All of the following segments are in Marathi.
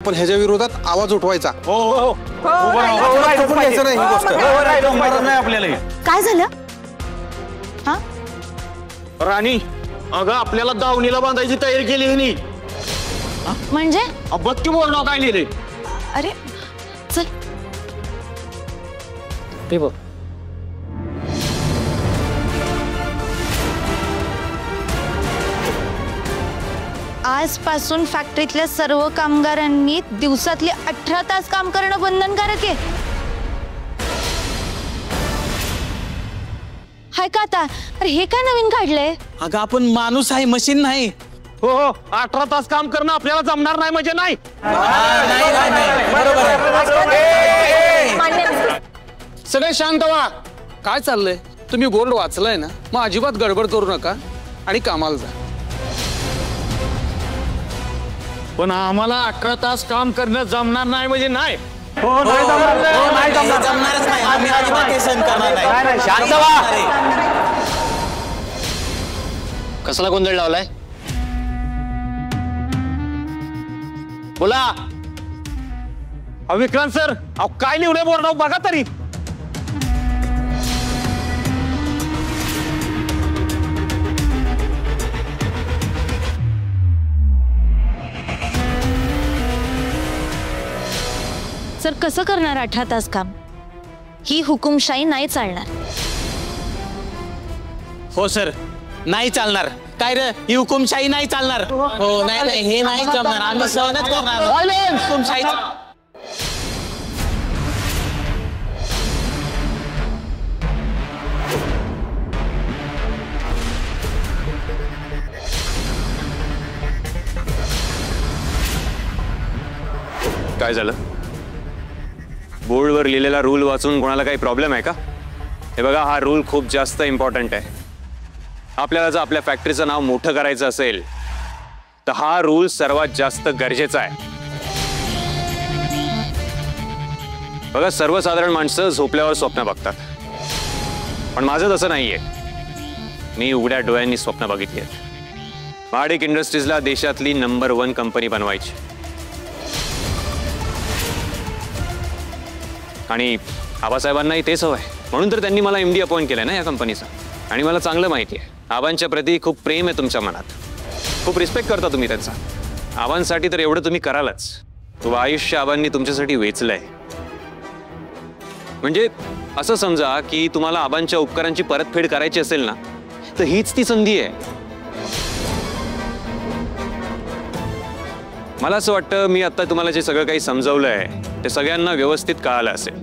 आपण ह्याच्या विरोधात आवाज उठवायचा। हो हो हो आपल्याला। काय झालं? हा राणी, अगं आपल्याला दावणीला बांधायची तयारी केली ह्यांनी। म्हणजे? बघ की बोर्डावर काय लिहिलंय। अरे चल ते बघ। आजपासून फॅक्टरीतल्या सर्व कामगारांनी दिवसातले 18 तास काम करणं बंधनकारक आहे। हाय का आता? अरे हे काय नवीन काढलंय? अगं आपण माणूस आहे, मशीन नाही। हो हो 18 तास काम करणं आपल्याला जमणार नाही म्हणजे नाही। सगळे शांत व्हा। काय चाललंय? तुम्ही बोर्ड वाचलाय ना, मग अजिबात गडबड करू नका आणि कामाला जा। पण आम्हाला 18 तास काम करणं जमणार नाही म्हणजे नाही। जमणारच नाही, आम्ही अजिबात हे सहन करणार नाही। शांत व्हा। कसला गोंधळ लावलाय? बोला। विक्रांत सर, अहो काय लिहिलंय बोर्डावर बघा तरी। सर कसं करणार 18 तास काम? ही हुकुमशाही नाही चालणार। हो सर, नाही चालणार। काय रे, ही हुकुमशाही नाही चालणार। हो नाही, हे नाही जमणार, आम्ही सहनच करणार हुकुमशाही। काय झालं? बोर्डवर लिहिलेला रूल वाचून कोणाला काही प्रॉब्लेम आहे का? हे बघा, हा रूल खूप जास्त इम्पॉर्टंट आहे। आपल्याला जर आपल्या फॅक्टरीचं नाव मोठं करायचं असेल तर हा रूल सर्वात जास्त गरजेचा आहे। बघा, सर्वसाधारण माणसं झोपल्यावर स्वप्न बघतात, पण माझं तसं नाहीये। मी उघड्या डोळ्यांनी स्वप्न बघितली आहेत। महाडिक इंडस्ट्रीजला देशातली नंबर 1 कंपनी बनवायची, आणि आबासाहेबांनाही तेच हवंय, म्हणून तर त्यांनी मला MD अपॉइंट केलंय ना या कंपनीचा। आणि मला चांगलं माहिती आहे, आबांच्या प्रती खूप प्रेम आहे तुमच्या मनात, खूप रिस्पेक्ट करता तुम्ही त्यांचा। आबांसाठी तर एवढं तुम्ही करालच। तो आयुष्य आबांनी तुमच्यासाठी वेचलंय। म्हणजे असं समजा की तुम्हाला आबांच्या उपकारांची परतफेड करायची असेल ना, तर हीच ती संधी आहे। मला असं वाटतं मी आता तुम्हाला जे सगळं काही समजवलंय ते सगळ्यांना व्यवस्थित कळालं असेल।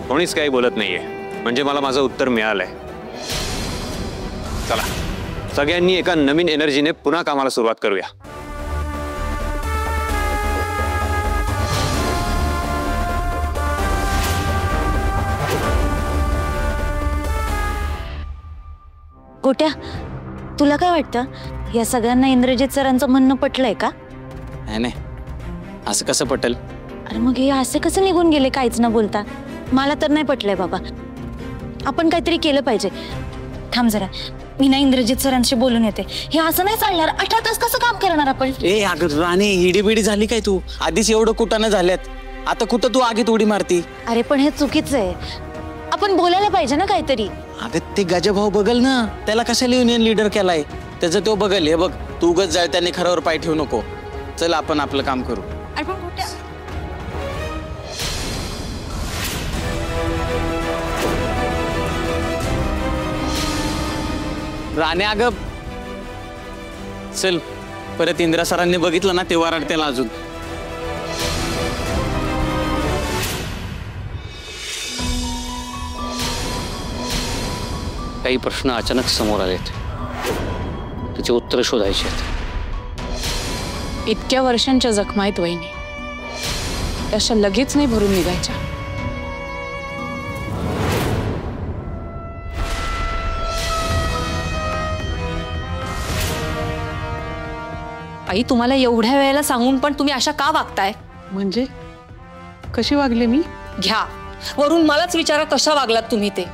कोणीच काही बोलत नाहीये, म्हणजे मला माझं उत्तर मिळालंय। चला, सगळ्यांनी एका नवीन एनर्जीने पुन्हा कामाला सुरुवात करूया। गोट्या, तुला काय वाटतं? या सगळ्यांना इंद्रजित सरांचं म्हणणं पटलंय का? नाही, असं कसं पटेल? अरे मग हे असे कसं निघून गेले काहीच न बोलता? मला तर नाही पटलंय बाबा। आपण काहीतरी केलं पाहिजे। थांब जरा, मी ना इंद्रजित सरांशी बोलून येते। हे असं नाही चालणार। 18 तास कसं काम करणार आपण? ए अगं राणी, हिडीबिडी झाली काय तू? आधीच एवढं कुटाणं झाल्यात, आता कुठं तू आगीत उडी मारती? अरे पण हे चुकीचं आहे, आपण बोलायला पाहिजे ना काहीतरी। अगं ते गजभाऊ बघल ना, त्याला कशाला युनियन लीडर केलाय, त्याचं तो बघल। हे बघ, तू उगाच जाय त्याने खरावर पाय ठेवू नको। चल आपण आपलं काम करू। अरे पण गोट्या, राणे अगं चल, परत इंदिरा सरांनी बघितलं ना ते वराडतेला अजून। काही प्रश्न अचानक समोर आलेत, त्याचे उत्तर शोधायचे आहेत। इतक्या वर्षांच्या जखमा आहेत वहिनी, अशा लगेच नाही भरून निघायच्या। आई, तुम्हाला एवढ्या वेळेला सांगून पण तुम्ही अशा का वागताय? म्हणजे कशी वागले मी? घ्या, वरून मलाच विचारा कशा वागलात तुम्ही ते।